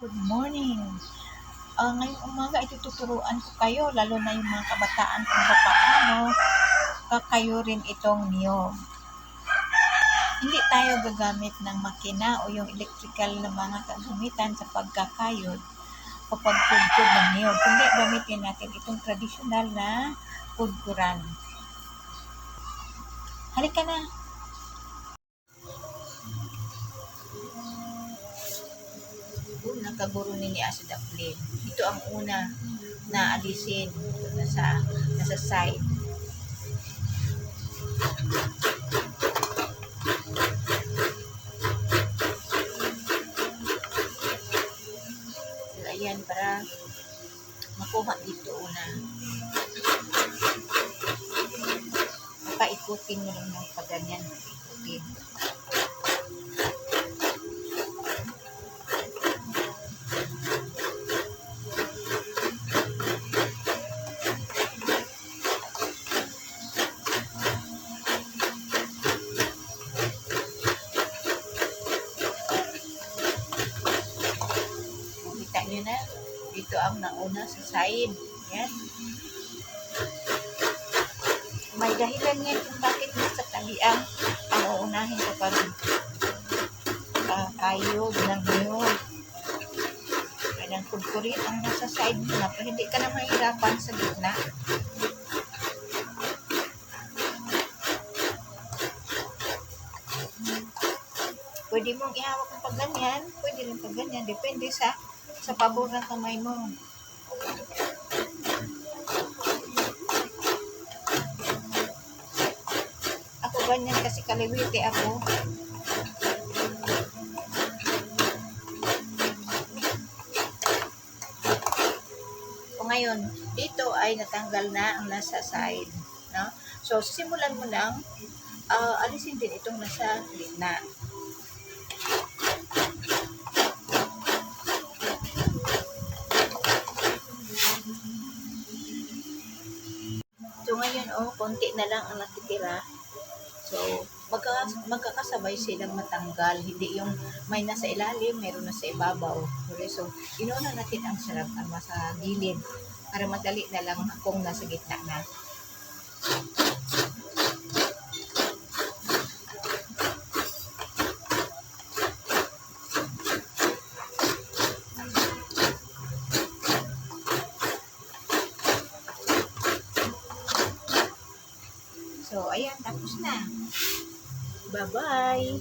Good morning. Ngayong umaga itututuruan ko kayo, lalo na yung mga kabataan kung paano kakayurin itong niyog. Hindi tayo gagamit ng makina o yung electrical na mga kagamitan sa pagkakayod o pagkudkod ng niyog. Kundi gamitin natin itong tradisyonal na kudkuran. Halika na! Nakaguro ni acid applet. Ito ang una na alisin. Nasa side. So, ayan, para makuha dito una. Paikutin mo lang ng pagganyan. Paikutin. Kita nyo na, dito ang nauna sa side. Yan. May dahilan nga kung bakit nasa tabi ang uunahin ko pa rin. Kayod ng niyog. Kailang kudkurin ang nasa side na. Pero hindi ka na mahirapan sa gitna. Pwede mong ihawak ng pag ganyan, pwede rin pag ganyan, depende sa pabor ng kamay mo. Ako ganyan kasi kaliwiti ako. O ngayon, dito ay natanggal na ang nasa side. No? So, simulan mo lang, alisin din itong nasa gitna. So, ngayon, konti na lang ang natitira. So, magkakasabay silang matanggal. Hindi yung may nasa ilalim, meron na sa ibabaw. Okay, so, inuna natin ang sarap sa gilid para madali na lang kung nasa gitna na. So, ayan, tapos na. Bye-bye!